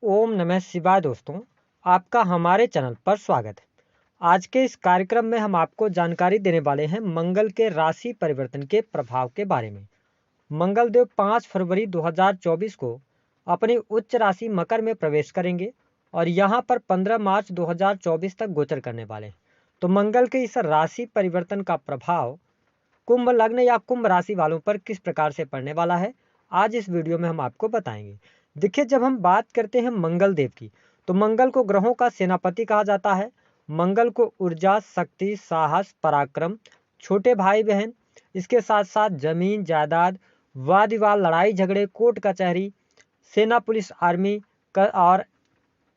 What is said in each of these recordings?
ओम नमः शिवाय दोस्तों, आपका हमारे चैनल पर स्वागत है। आज के इस कार्यक्रम में हम आपको जानकारी देने वाले हैं मंगल के राशि परिवर्तन के प्रभाव के बारे में। मंगल देव 5 फरवरी 2024 को अपनी उच्च राशि मकर में प्रवेश करेंगे और यहाँ पर 15 मार्च 2024 तक गोचर करने वाले हैं। तो मंगल के इस राशि परिवर्तन का प्रभाव कुंभ लग्न या कुंभ राशि वालों पर किस प्रकार से पड़ने वाला है, आज इस वीडियो में हम आपको बताएंगे। देखिए, जब हम बात करते हैं मंगल देव की, तो मंगल को ग्रहों का सेनापति कहा जाता है। मंगल को ऊर्जा, शक्ति, साहस, पराक्रम, छोटे भाई बहन, इसके साथ साथ जमीन जायदाद, वाद विवाद, लड़ाई झगड़े, कोर्ट कचहरी, सेना, पुलिस, आर्मी और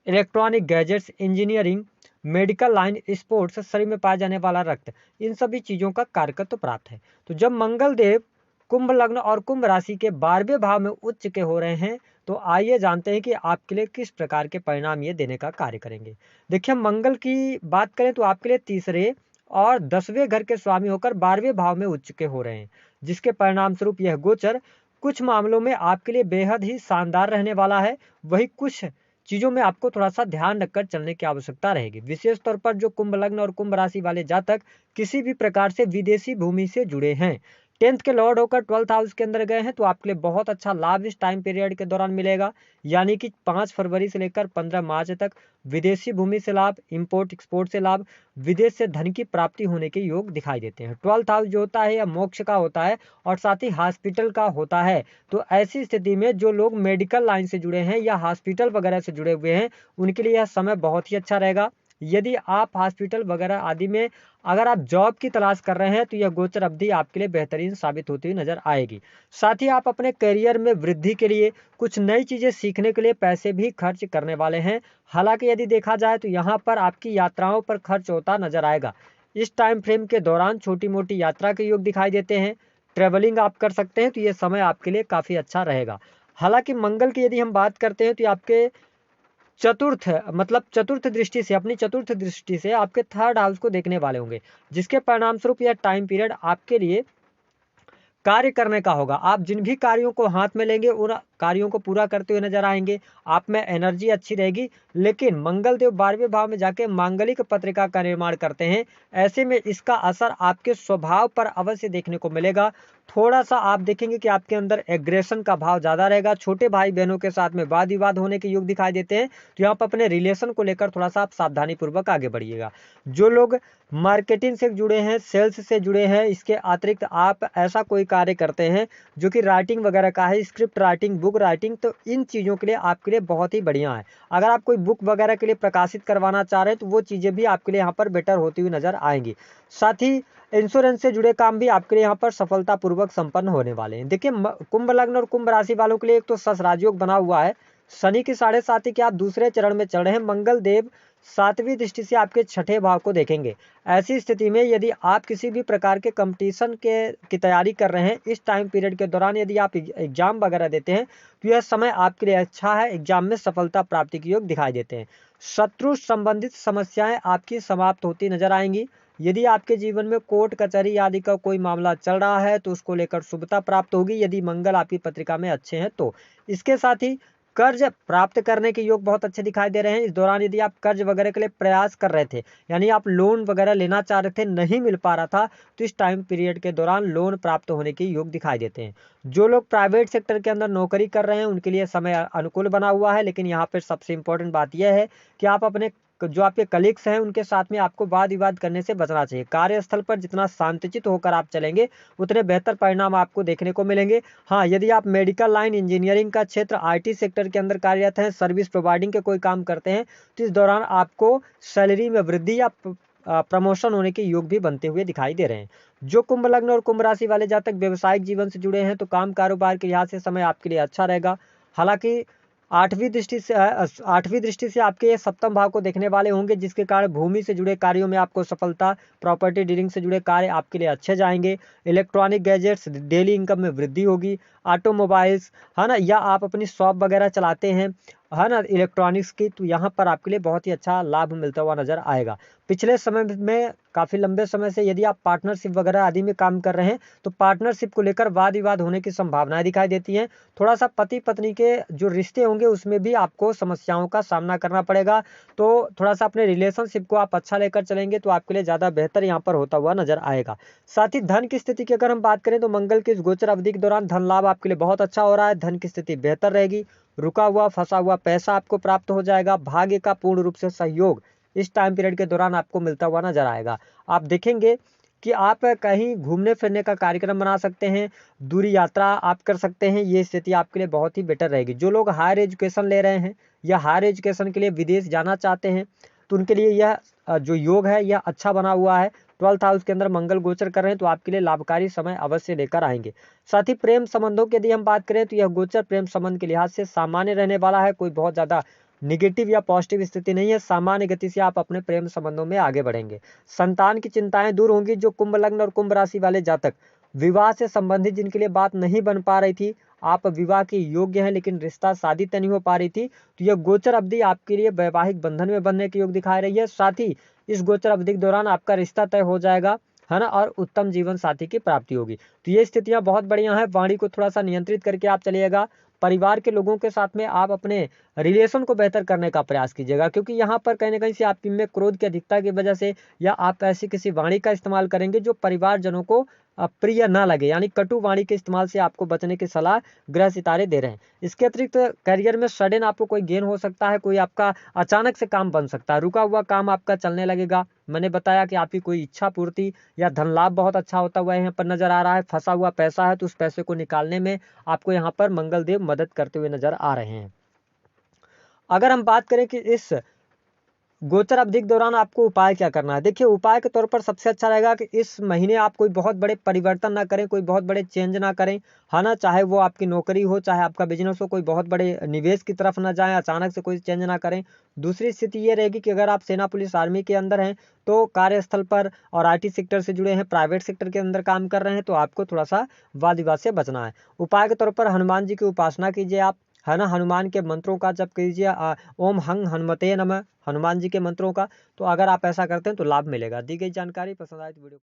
electronic gadgets, engineering, medical line, sports, शरीर में पाया जाने वाला रक्त, इन सभी चीज़ों का कारकत्व प्राप्त है। तो जब मंगल देव कुंभ लग्न और कुंभ राशि के 12वें भाव में उच्च के हो रहे हैं, तो आइए जानते हैं कि आपके लिए किस प्रकार के परिणाम ये देने का कार्य करेंगे। देखिए, मंगल की बात करें तो आपके लिए तीसरे और 10वें घर के स्वामी होकर 12वें भाव में उच्च के हो रहे हैं, जिसके परिणाम स्वरूप यह गोचर कुछ मामलों में आपके लिए बेहद ही शानदार रहने वाला है। वही कुछ चीज़ों में आपको थोड़ा सा ध्यान रखकर चलने की आवश्यकता रहेगी। विशेष तौर पर जो कुंभ लग्न और कुंभ राशि वाले जातक किसी भी प्रकार से विदेशी भूमि से जुड़े हैं, 10th के लॉर्ड होकर 12th हाउस के अंदर गए हैं, तो आपके लिए बहुत अच्छा लाभ इस टाइम पीरियड के दौरान मिलेगा। यानी कि 5 फरवरी से लेकर 15 मार्च तक विदेशी भूमि से लाभ, इंपोर्ट एक्सपोर्ट से लाभ, विदेश से धन की प्राप्ति होने के योग दिखाई देते हैं। 12th हाउस जो होता है यह मोक्ष का होता है और साथ ही हॉस्पिटल का होता है। तो ऐसी स्थिति में जो लोग मेडिकल लाइन से जुड़े हैं या हॉस्पिटल वगैरह से जुड़े हुए हैं, उनके लिए यह समय बहुत ही अच्छा रहेगा। यदि आप हॉस्पिटल वगैरह आदि में अगर आप जॉब की तलाश कर रहे हैं, तो यह गोचर अवधि आपके लिए बेहतरीन साबित होती हुई नजर आएगी। साथ ही आप अपने करियर में वृद्धि के लिए कुछ नई चीजें सीखने के लिए पैसे भी खर्च करने वाले हैं। हालांकि यदि देखा जाए तो यहाँ पर आपकी यात्राओं पर खर्च होता नजर आएगा। इस टाइम फ्रेम के दौरान छोटी मोटी यात्रा के योग दिखाई देते हैं। ट्रेवलिंग आप कर सकते हैं, तो यह समय आपके लिए काफी अच्छा रहेगा। हालांकि मंगल की यदि हम बात करते हैं, तो आपके चतुर्थ दृष्टि से, अपनी चतुर्थ दृष्टि से आपके 3rd हाउस को देखने वाले होंगे, जिसके परिणाम स्वरूप यह टाइम पीरियड आपके लिए कार्य करने का होगा। आप जिन भी कार्यों को हाथ में लेंगे उन कार्यों को पूरा करते हुए नजर आएंगे। आप में एनर्जी अच्छी रहेगी। लेकिन मंगल देव 12वें भाव में जाके मांगलिक पत्रिका का निर्माण करते हैं, ऐसे में इसका असर आपके स्वभाव पर अवश्य देखने को मिलेगा। थोड़ा सा आप देखेंगे कि आपके अंदर एग्रेशन का भाव ज्यादा रहेगा। छोटे भाई बहनों के साथ में वाद विवाद होने के योग दिखाई देते हैं, तो यहाँ पर अपने रिलेशन को लेकर थोड़ा सा आप सावधानी पूर्वक आगे बढ़िएगा। जो लोग मार्केटिंग से जुड़े हैं, सेल्स से जुड़े हैं, इसके अतिरिक्त आप ऐसा कोई कार्य करते हैं जो कि राइटिंग वगैरह का है, स्क्रिप्ट राइटिंग, बुक राइटिंग, तो इन चीज़ों के लिए आपके लिए बहुत ही बढ़िया है। अगर आप कोई बुक वगैरह के लिए प्रकाशित करवाना चाह रहे हैं, तो वो चीज़ें भी आपके लिए यहाँ पर बेटर होती हुई नजर आएंगी। साथ ही इंश्योरेंस से जुड़े काम भी आपके लिए यहाँ पर सफलतापूर्वक संपन्न होने वाले हैं। देखिए, कुंभ लग्न और कुंभ राशि वालों के लिए एक तो सस राजयोग बना हुआ है। शनि की 7.5 के आप दूसरे चरण में चल रहे हैं। मंगल देव 7वीं दृष्टि से आपके 6ठे भाव को देखेंगे। ऐसी स्थिति में यदि आप किसी भी प्रकार के कंपटीशन की तैयारी कर रहे हैं, इस टाइम पीरियड के दौरान यदि आप एग्जाम वगैरह देते हैं, तो यह समय आपके लिए अच्छा है। एग्जाम में सफलता प्राप्ति के योग दिखाई देते हैं। शत्रु संबंधित समस्याएं आपकी समाप्त होती नजर आएंगी। यदि आपके जीवन में कोर्ट कचहरी आदि का कोई मामला चल रहा है, तो उसको लेकर शुभता प्राप्त होगी, यदि मंगल आपकी पत्रिका में अच्छे हैं तो। इसके साथ ही कर्ज प्राप्त करने के योग बहुत अच्छे दिखाई दे रहे हैं। इस दौरान यदि आप कर्ज वगैरह के लिए प्रयास कर रहे थे, यानी आप लोन वगैरह लेना चाह रहे थे, नहीं मिल पा रहा था, तो इस टाइम पीरियड के दौरान लोन प्राप्त होने के योग दिखाई देते हैं। जो लोग प्राइवेट सेक्टर के अंदर नौकरी कर रहे हैं, उनके लिए समय अनुकूल बना हुआ है। लेकिन यहाँ पर सबसे इंपॉर्टेंट बात यह है कि आप अपने जो आपके कलीग्स हैं उनके साथ में आपको वाद विवाद करने से बचना चाहिए। कार्यस्थल पर जितना शांतचित होकर आप चलेंगे, उतने बेहतर परिणाम आपको देखने को मिलेंगे। हाँ, यदि आप मेडिकल लाइन, इंजीनियरिंग का क्षेत्र, IT सेक्टर के अंदर कार्यरत हैं, सर्विस प्रोवाइडिंग के कोई काम करते हैं, तो इस दौरान आपको सैलरी में वृद्धि या प्रमोशन होने के योग भी बनते हुए दिखाई दे रहे हैं। जो कुंभ लग्न और कुंभ राशि वाले जातक व्यवसायिक जीवन से जुड़े हैं, तो काम कारोबार के लिहाज से समय आपके लिए अच्छा रहेगा। हालांकि 8वीं दृष्टि से आपके ये 7म भाव को देखने वाले होंगे, जिसके कारण भूमि से जुड़े कार्यों में आपको सफलता, प्रॉपर्टी डीलिंग से जुड़े कार्य आपके लिए अच्छे जाएंगे। इलेक्ट्रॉनिक गैजेट्स, डेली इनकम में वृद्धि होगी। ऑटोमोबाइल्स, है ना, या आप अपनी शॉप वगैरह चलाते हैं, है ना, इलेक्ट्रॉनिक्स की, तो यहाँ पर आपके लिए बहुत ही अच्छा लाभ मिलता हुआ नजर आएगा। पिछले समय में काफी लंबे समय से यदि आप पार्टनरशिप वगैरह आदि में काम कर रहे हैं तो पार्टनरशिप को लेकर वाद विवाद होने की संभावनाएं दिखाई देती हैं। थोड़ा सा पति पत्नी के जो रिश्ते होंगे उसमें भी आपको समस्याओं का सामना करना पड़ेगा। तो थोड़ा सा अपने रिलेशनशिप को आप अच्छा लेकर चलेंगे तो आपके लिए ज्यादा बेहतर यहाँ पर होता हुआ नजर आएगा। साथ ही धन की स्थिति की अगर हम बात करें तो मंगल की इस गोचर अवधि के दौरान धन लाभ आपके लिए बहुत अच्छा हो रहा है। धन की स्थिति बेहतर रहेगी। रुका हुआ फंसा हुआ पैसा आपको प्राप्त हो जाएगा। भाग्य का पूर्ण रूप से सहयोग इस टाइम पीरियड के दौरान आपको मिलता हुआ नजर आएगा। आप देखेंगे कि आप कहीं घूमने फिरने का कार्यक्रम बना सकते हैं, दूरी यात्रा आप कर सकते हैं। ये स्थिति आपके लिए बहुत ही बेटर रहेगी। जो लोग हायर एजुकेशन ले रहे हैं या हायर एजुकेशन के लिए विदेश जाना चाहते हैं तो उनके लिए यह जो योग है यह अच्छा बना हुआ है। 12th हाउस के अंदर मंगल गोचर कर रहे हैं तो आपके लिए लाभकारी समय अवश्य लेकर आएंगे। साथ ही प्रेम संबंधों की यदि हम बात करें तो यह गोचर प्रेम संबंध के लिहाज से सामान्य रहने वाला है। कोई बहुत ज्यादा निगेटिव या पॉजिटिव स्थिति नहीं है। सामान्य गति से आप अपने प्रेम संबंधों में आगे बढ़ेंगे। संतान की चिंताएं दूर होंगी। जो कुंभ लग्न और कुंभ राशि वाले जातक विवाह से संबंधित जिनके लिए बात नहीं बन पा रही थी, आप विवाह के योग्य हैं लेकिन रिश्ता शादी तय नहीं हो पा रही थी, तो यह गोचर अवधि आपके लिए वैवाहिक बंधन में बनने के योग दिखा रही है। साथ ही इस गोचर अवधि के दौरान आपका रिश्ता तय हो जाएगा, है ना, और उत्तम जीवन साथी की प्राप्ति होगी। तो ये स्थितियां बहुत बढ़िया हैं। वाणी को थोड़ा सा नियंत्रित करके आप चलिएगा। परिवार के लोगों के साथ में आप अपने रिलेशन को बेहतर करने का प्रयास कीजिएगा, क्योंकि यहाँ पर कहीं ना कहीं से आप में क्रोध की अधिकता की वजह से या आप ऐसी किसी वाणी का इस्तेमाल करेंगे जो परिवारजनों को प्रिय ना लगे, यानी कटु वाणी के इस्तेमाल से आपको बचने की सलाह ग्रह सितारे दे रहे हैं। इसके अतिरिक्त करियर में सडन आपको कोई गेन हो सकता है। कोई आपका अचानक से काम बन सकता है। रुका हुआ काम आपका चलने लगेगा। मैंने बताया कि आपकी कोई इच्छा पूर्ति या धन लाभ बहुत अच्छा होता हुआ यहाँ पर नजर आ रहा है। फंसा हुआ पैसा है तो उस पैसे को निकालने में आपको यहाँ पर मंगल देव मदद करते हुए नजर आ रहे हैं। अगर हम बात करें कि इस गोचर अवधि के दौरान आपको उपाय क्या करना है, देखिए उपाय के तौर पर सबसे अच्छा रहेगा कि इस महीने आप कोई बहुत बड़े परिवर्तन ना करें, कोई बहुत बड़े चेंज ना करें, है ना। चाहे वो आपकी नौकरी हो, चाहे आपका बिजनेस हो, कोई बहुत बड़े निवेश की तरफ ना जाएं, अचानक से कोई चेंज ना करें। दूसरी स्थिति ये रहेगी कि अगर आप सेना पुलिस आर्मी के अंदर हैं तो कार्यस्थल पर और IT सेक्टर से जुड़े हैं, प्राइवेट सेक्टर के अंदर काम कर रहे हैं तो आपको थोड़ा सा वाद विवाद से बचना है। उपाय के तौर पर हनुमान जी की उपासना कीजिए आप, है ना। हनुमान के मंत्रों का जप कीजिए। ओम हंग हनुमते नमः, हनुमान जी के मंत्रों का। तो अगर आप ऐसा करते हैं तो लाभ मिलेगा। दी गई जानकारी पसंद आए तो वीडियो